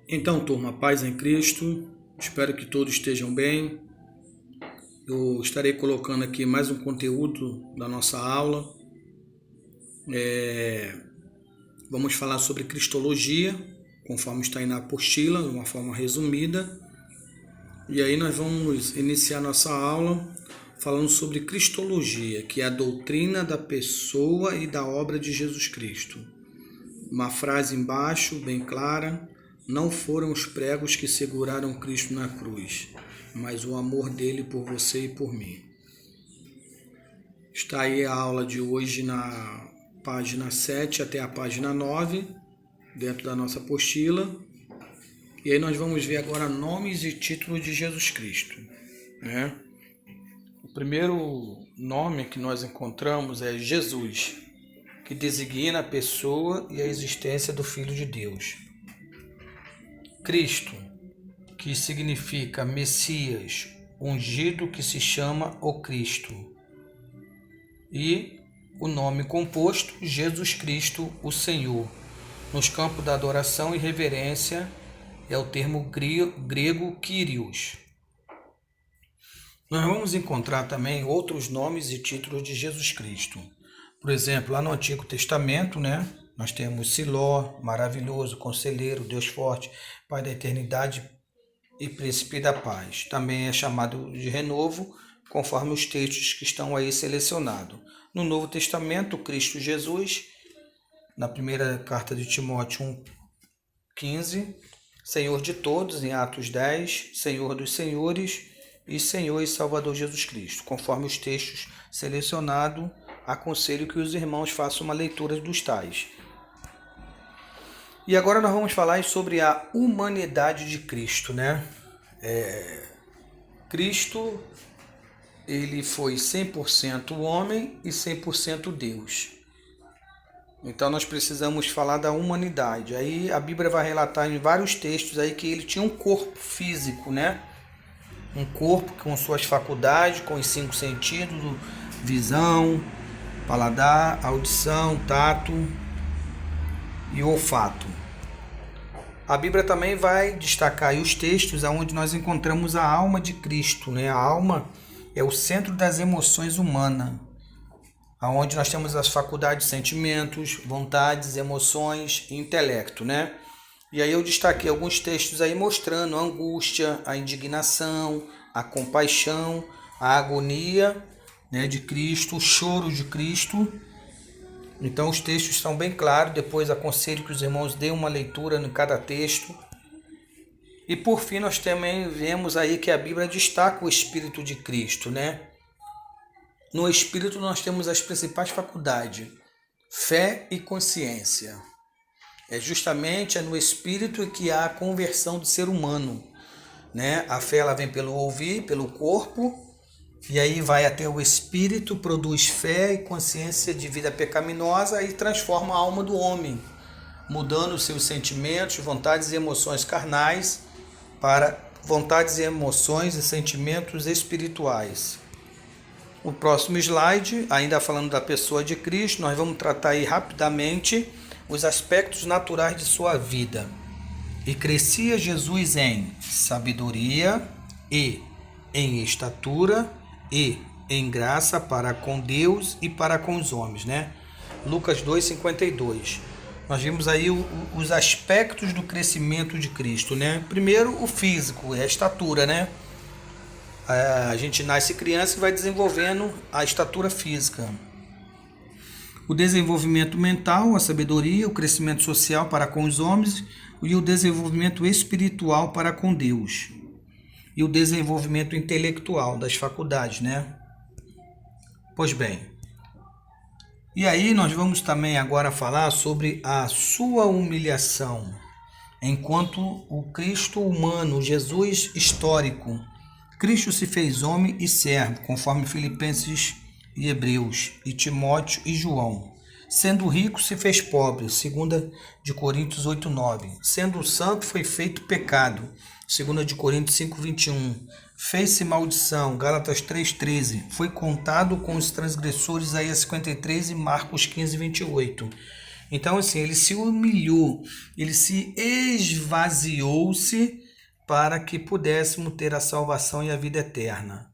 Então, turma, paz em Cristo, espero que todos estejam bem. Eu estarei colocando aqui mais um conteúdo da nossa aula. Vamos falar sobre Cristologia, conforme está aí na apostila, de uma forma resumida. E aí nós vamos iniciar nossa aula falando sobre Cristologia, que é a doutrina da pessoa e da obra de Jesus Cristo. Uma frase embaixo, bem clara: não foram os pregos que seguraram Cristo na cruz, mas o amor dele por você e por mim. Está aí a aula de hoje na página 7 até a página 9, dentro da nossa apostila. E aí nós vamos ver agora nomes e títulos de Jesus Cristo, né? O primeiro nome que nós encontramos é Jesus, que designa a pessoa e a existência do Filho de Deus. Cristo, que significa Messias, ungido, que se chama o Cristo. E o nome composto, Jesus Cristo, o Senhor. Nos campos da adoração e reverência é o termo grego Kyrios. Nós vamos encontrar também outros nomes e títulos de Jesus Cristo. Por exemplo, lá no Antigo Testamento, né, nós temos Siló, maravilhoso, conselheiro, Deus forte, Pai da eternidade e príncipe da paz. Também é chamado de renovo, conforme os textos que estão aí selecionados. No Novo Testamento, Cristo Jesus, na primeira carta de Timóteo 1,15, Senhor de todos, em Atos 10, Senhor dos senhores e Senhor e Salvador Jesus Cristo. Conforme os textos selecionados, aconselho que os irmãos façam uma leitura dos tais. E agora nós vamos falar sobre a humanidade de Cristo, né? Cristo, ele foi 100% homem e 100% Deus. Então nós precisamos falar da humanidade. Aí a Bíblia vai relatar em vários textos aí que ele tinha um corpo físico, né? Um corpo com suas faculdades, com os 5 sentidos, visão, paladar, audição, tato e olfato. A Bíblia também vai destacar aí os textos onde nós encontramos a alma de Cristo, né? A alma é o centro das emoções humanas, onde nós temos as faculdades, sentimentos, vontades, emoções e intelecto, né? E aí eu destaquei alguns textos aí mostrando a angústia, a indignação, a compaixão, a agonia, né, de Cristo, o choro de Cristo. Então os textos estão bem claros, depois aconselho que os irmãos deem uma leitura em cada texto. E por fim nós também vemos aí que a Bíblia destaca o Espírito de Cristo, né? No Espírito nós temos as principais faculdades, fé e consciência. É justamente no Espírito que há a conversão do ser humano, né? A fé ela vem pelo ouvir, pelo corpo, e aí vai até o Espírito, produz fé e consciência de vida pecaminosa e transforma a alma do homem, mudando os seus sentimentos, vontades e emoções carnais para vontades e emoções e sentimentos espirituais. O próximo slide, ainda falando da pessoa de Cristo, nós vamos tratar aí rapidamente os aspectos naturais de sua vida. E crescia Jesus em sabedoria e em estatura e em graça para com Deus e para com os homens, né? Lucas 2,52. Nós vimos aí os aspectos do crescimento de Cristo, né? Primeiro, o físico, é a estatura, né? A gente nasce criança e vai desenvolvendo a estatura física. O desenvolvimento mental, a sabedoria, o crescimento social para com os homens e o desenvolvimento espiritual para com Deus. E o desenvolvimento intelectual das faculdades, né? Pois bem. E aí nós vamos também agora falar sobre a sua humilhação, enquanto o Cristo humano, Jesus histórico. Cristo se fez homem e servo, conforme Filipenses e Hebreus, e Timóteo e João. Sendo rico, se fez pobre, 2 de Coríntios 8,9. Sendo santo, foi feito pecado, 2 de Coríntios 5,21. Fez-se maldição, Gálatas 3,13. Foi contado com os transgressores, Isaías 53 e Marcos 15,28. Então, assim, ele se humilhou, ele se esvaziou-se para que pudéssemos ter a salvação e a vida eterna.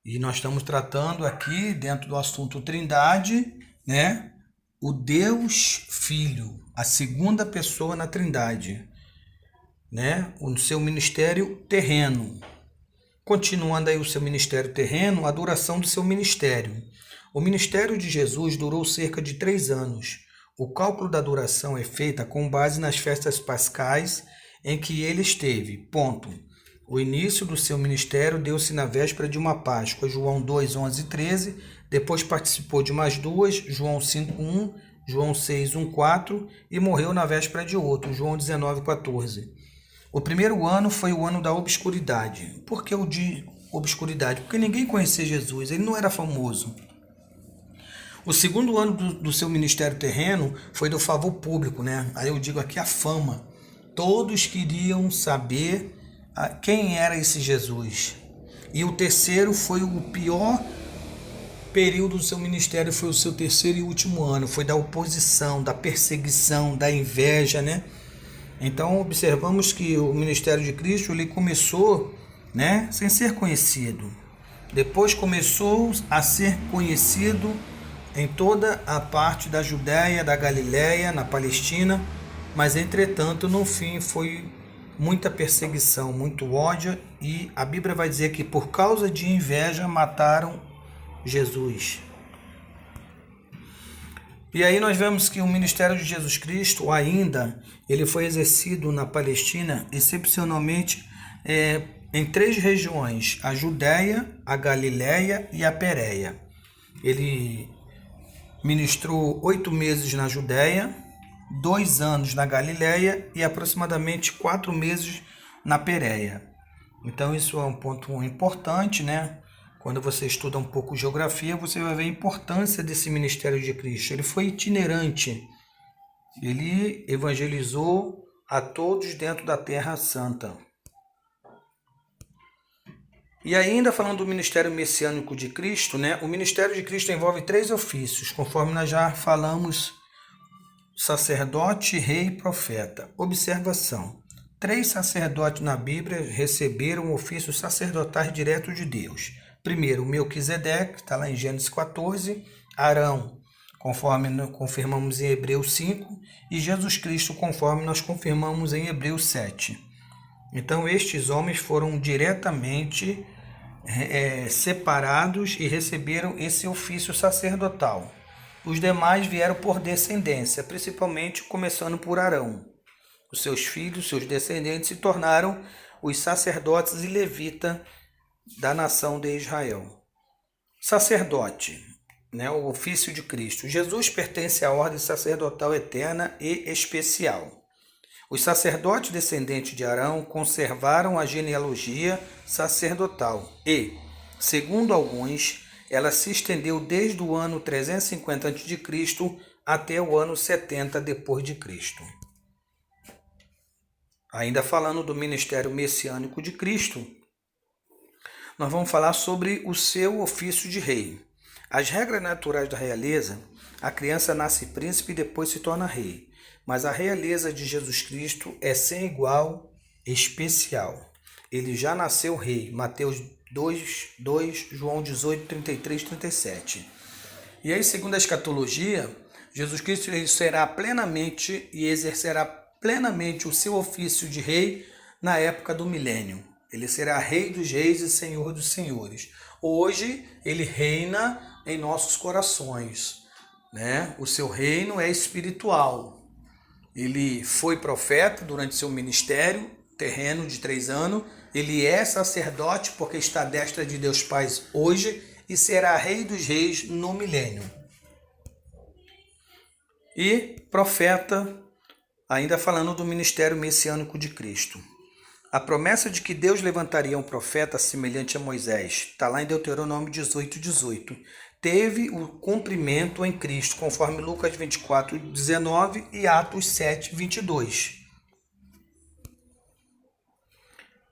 E nós estamos tratando aqui, dentro do assunto Trindade, né? O Deus Filho, a segunda pessoa na Trindade, né? O seu ministério terreno. Continuando aí o seu ministério terreno, a duração do seu ministério. O ministério de Jesus durou cerca de 3 anos. O cálculo da duração é feita com base nas festas pascais em que ele esteve. Ponto. O início do seu ministério deu-se na véspera de uma Páscoa, João 2, 11 e 13. Depois participou de mais duas, João 5, 1, João 6, 1, 4. E morreu na véspera de outro, João 19, 14. O primeiro ano foi o ano da obscuridade. Por que o de obscuridade? Porque ninguém conhecia Jesus, ele não era famoso. O segundo ano do seu ministério terreno foi do favor público, né? Aí eu digo aqui a fama. Todos queriam saber quem era esse Jesus. E o terceiro foi o pior período do seu ministério, foi o seu terceiro e último ano. Foi da oposição, da perseguição, da inveja, né? Então observamos que o ministério de Cristo ele começou, né, sem ser conhecido. Depois começou a ser conhecido em toda a parte da Judéia, da Galiléia, na Palestina, mas entretanto no fim foi muita perseguição, muito ódio, e a Bíblia vai dizer que por causa de inveja mataram Jesus. E aí nós vemos que o ministério de Jesus Cristo ainda, ele foi exercido na Palestina, excepcionalmente em 3 regiões, a Judéia, a Galiléia e a Pérea. Ele ministrou 8 meses na Judéia, 2 anos na Galiléia e aproximadamente 4 meses na Pérea. Então isso é um ponto importante, né? Quando você estuda um pouco geografia, você vai ver a importância desse ministério de Cristo. Ele foi itinerante. Ele evangelizou a todos dentro da Terra Santa. E ainda falando do ministério messiânico de Cristo, né? O ministério de Cristo envolve 3 ofícios, conforme nós já falamos: sacerdote, rei e profeta. Observação: 3 sacerdotes na Bíblia receberam ofícios sacerdotais direto de Deus. Primeiro, Melquisedeque, está lá em Gênesis 14, Arão, conforme nós confirmamos em Hebreus 5, e Jesus Cristo, conforme nós confirmamos em Hebreus 7. Então, estes homens foram diretamente separados e receberam esse ofício sacerdotal. Os demais vieram por descendência, principalmente começando por Arão. Os seus filhos, seus descendentes, se tornaram os sacerdotes e levitas da nação de Israel. Sacerdote, né, o ofício de Cristo. Jesus pertence à ordem sacerdotal eterna e especial. Os sacerdotes descendentes de Arão conservaram a genealogia sacerdotal e, segundo alguns, ela se estendeu desde o ano 350 a.C. até o ano 70 depois de Cristo. Ainda falando do ministério messiânico de Cristo, nós vamos falar sobre o seu ofício de rei. As regras naturais da realeza, a criança nasce príncipe e depois se torna rei. Mas a realeza de Jesus Cristo é sem igual, especial. Ele já nasceu rei. Mateus 2, João 18, 33, 37. E aí, segundo a escatologia, Jesus Cristo ele será plenamente e exercerá plenamente o seu ofício de rei na época do milênio. Ele será rei dos reis e senhor dos senhores. Hoje, ele reina em nossos corações, né? O seu reino é espiritual. Ele foi profeta durante seu ministério terreno de 3 anos. Ele é sacerdote porque está à destra de Deus Pai hoje e será rei dos reis no milênio. E profeta, ainda falando do ministério messiânico de Cristo. A promessa de que Deus levantaria um profeta semelhante a Moisés, está lá em Deuteronômio 18, 18, teve o cumprimento em Cristo, conforme Lucas 24, 19 e Atos 7, 22.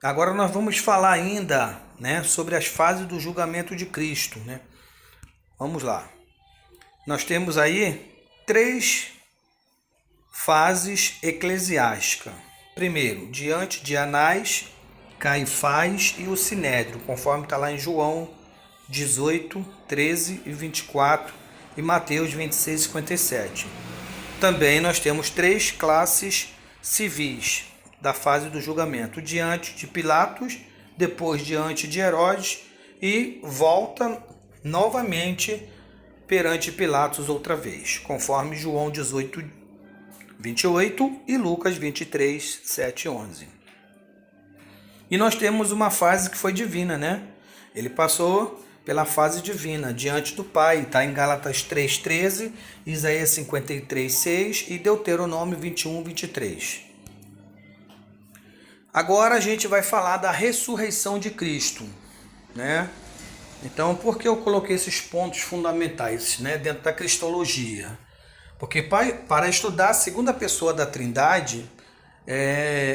Agora nós vamos falar ainda, né, sobre as fases do julgamento de Cristo, né? Vamos lá. Nós temos aí 3 fases eclesiásticas. Primeiro, diante de Anás, Caifás e o Sinédrio, conforme está lá em João 18, 13 e 24 e Mateus 26, 57. Também nós temos 3 classes civis da fase do julgamento: diante de Pilatos, depois diante de Herodes e volta novamente perante Pilatos outra vez, conforme João 18, 28 e Lucas 23, 7 e 11. E nós temos uma fase que foi divina, né? Ele passou pela fase divina, diante do Pai, está em Gálatas 3,13, Isaías 53,6 e Deuteronômio 21, 23. Agora a gente vai falar da ressurreição de Cristo, né? Então, por que eu coloquei esses pontos fundamentais, né, dentro da cristologia? Porque para estudar a segunda pessoa da Trindade,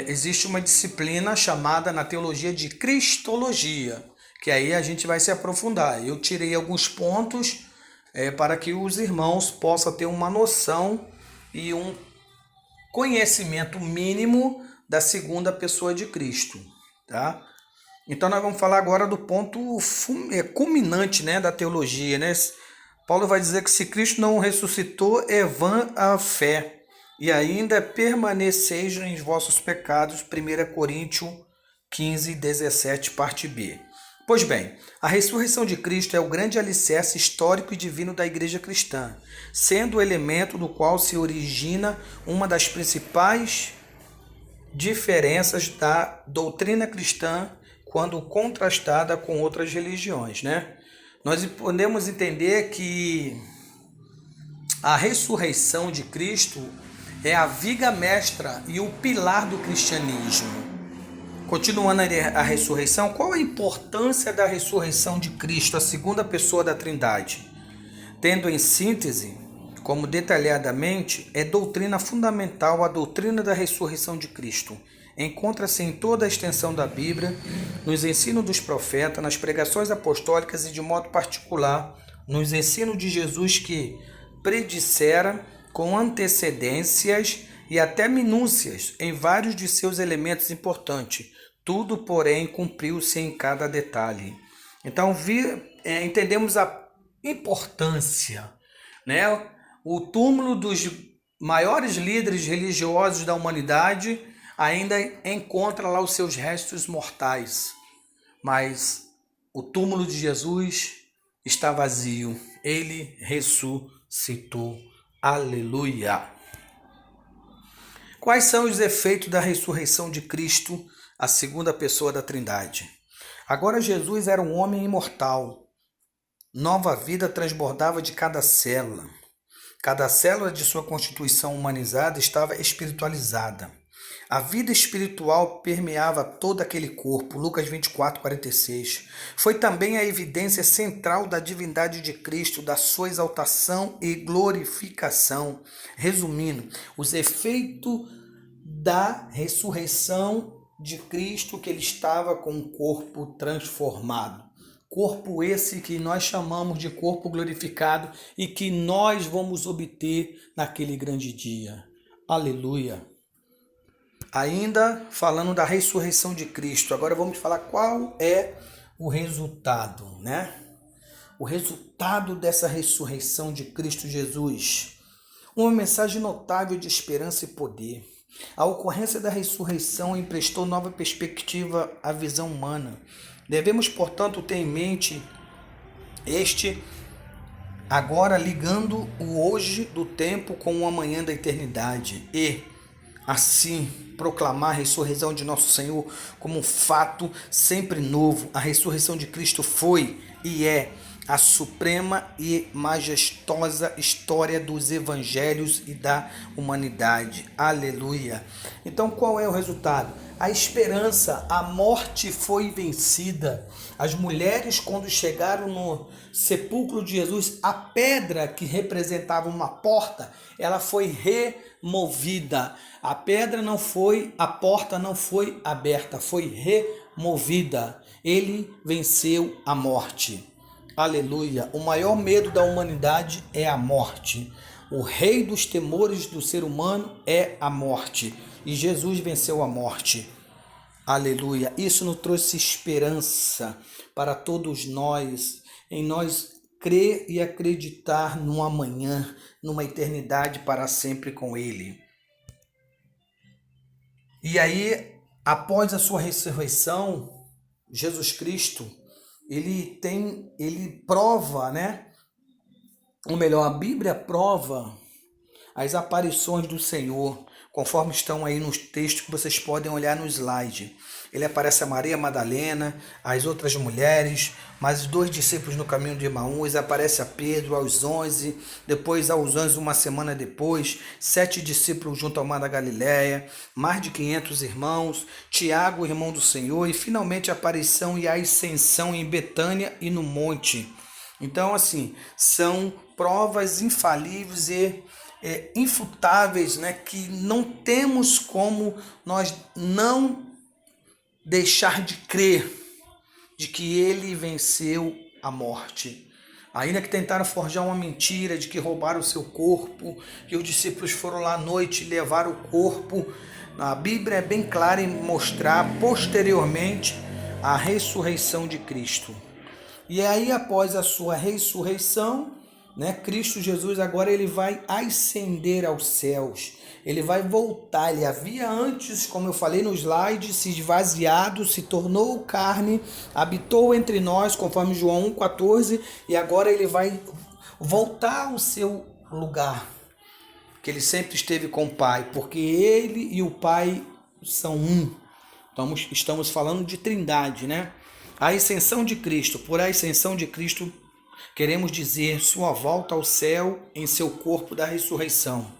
existe uma disciplina chamada na teologia de cristologia, que aí a gente vai se aprofundar. Eu tirei alguns pontos para que os irmãos possam ter uma noção e um conhecimento mínimo da segunda pessoa de Cristo, tá? Então nós vamos falar agora do ponto culminante, né, da teologia, né? Paulo vai dizer que se Cristo não ressuscitou, é vã a fé, e ainda permaneceis em vossos pecados. 1 Coríntios 15, 17, parte B. Pois bem, a ressurreição de Cristo é o grande alicerce histórico e divino da igreja cristã, sendo o elemento do qual se origina uma das principais diferenças da doutrina cristã quando contrastada com outras religiões, né? Nós podemos entender que a ressurreição de Cristo é a viga mestra e o pilar do cristianismo. Continuando a ressurreição, qual a importância da ressurreição de Cristo, a segunda pessoa da Trindade? Tendo em síntese, como detalhadamente, é doutrina fundamental a doutrina da ressurreição de Cristo. Encontra-se em toda a extensão da Bíblia, nos ensinos dos profetas, nas pregações apostólicas e, de modo particular, nos ensinos de Jesus, que predissera com antecedências e até minúcias em vários de seus elementos importantes. Tudo, porém, cumpriu-se em cada detalhe. Então, entendemos a importância, né? O túmulo dos maiores líderes religiosos da humanidade ainda encontra lá os seus restos mortais, mas o túmulo de Jesus está vazio. Ele ressuscitou. Aleluia! Quais são os efeitos da ressurreição de Cristo, a segunda pessoa da Trindade? Agora Jesus era um homem imortal. Nova vida transbordava de cada célula. Cada célula de sua constituição humanizada estava espiritualizada. A vida espiritual permeava todo aquele corpo. Lucas 24, 46. Foi também a evidência central da divindade de Cristo, da sua exaltação e glorificação. Resumindo, os efeitos da ressurreição de Cristo, que ele estava com um corpo transformado. Corpo esse que nós chamamos de corpo glorificado e que nós vamos obter naquele grande dia. Aleluia! Ainda falando da ressurreição de Cristo, agora vamos falar qual é o resultado, né? O resultado dessa ressurreição de Cristo Jesus. Uma mensagem notável de esperança e poder. A ocorrência da ressurreição emprestou nova perspectiva à visão humana. Devemos, portanto, ter em mente agora ligando o hoje do tempo com o amanhã da eternidade e, assim, proclamar a ressurreição de nosso Senhor como um fato sempre novo. A ressurreição de Cristo foi e é a suprema e majestosa história dos evangelhos e da humanidade. Aleluia! Então, qual é o resultado? A esperança, a morte foi vencida. As mulheres, quando chegaram no sepulcro de Jesus, a pedra que representava uma porta, ela foi removida. A pedra não foi, a porta não foi aberta, foi removida. Ele venceu a morte. Aleluia! O maior medo da humanidade é a morte. O rei dos temores do ser humano é a morte. E Jesus venceu a morte. Aleluia. Isso nos trouxe esperança para todos nós, em nós crer e acreditar no amanhã, numa eternidade para sempre com Ele. E aí, após a sua ressurreição, Jesus Cristo, ele prova, né? Ou melhor, a Bíblia prova as aparições do Senhor, conforme estão aí nos textos que vocês podem olhar no slide. Ele aparece a Maria Madalena, as outras mulheres, mais os 2 discípulos no caminho de Emaús, aparece a Pedro aos 11, depois aos 11, uma semana depois, 7 discípulos junto ao mar da Galileia, mais de 500 irmãos, Tiago, irmão do Senhor, e finalmente a aparição e a ascensão em Betânia e no monte. Então, assim, são provas infalíveis e infutáveis, né, que não temos como nós não deixar de crer de que ele venceu a morte. Ainda que tentaram forjar uma mentira de que roubaram o seu corpo, que os discípulos foram lá à noite e levaram o corpo, a Bíblia é bem clara em mostrar posteriormente a ressurreição de Cristo. E aí, após a sua ressurreição, né, Cristo Jesus agora ele vai ascender aos céus. Ele vai voltar. Ele havia antes, como eu falei no slide, se esvaziado, se tornou carne, habitou entre nós, conforme João 1,14, e agora ele vai voltar ao seu lugar, que ele sempre esteve com o Pai, porque ele e o Pai são um. Então, estamos falando de trindade, né? A ascensão de Cristo. Por ascensão de Cristo, queremos dizer sua volta ao céu em seu corpo da ressurreição.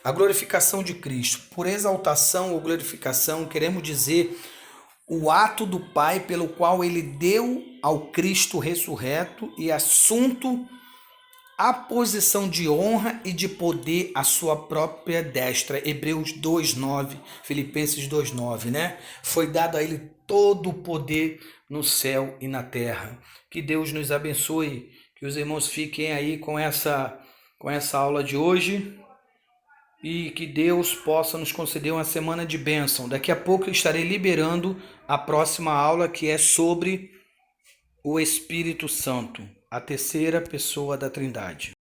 A glorificação de Cristo. Por exaltação ou glorificação, queremos dizer o ato do Pai pelo qual ele deu ao Cristo ressurreto e assunto a posição de honra e de poder à sua própria destra. Hebreus 2,9, Filipenses 2,9, né? Foi dado a ele todo o poder no céu e na terra. Que Deus nos abençoe, que os irmãos fiquem aí com essa aula de hoje e que Deus possa nos conceder uma semana de bênção. Daqui a pouco eu estarei liberando a próxima aula, que é sobre o Espírito Santo, a terceira pessoa da Trindade.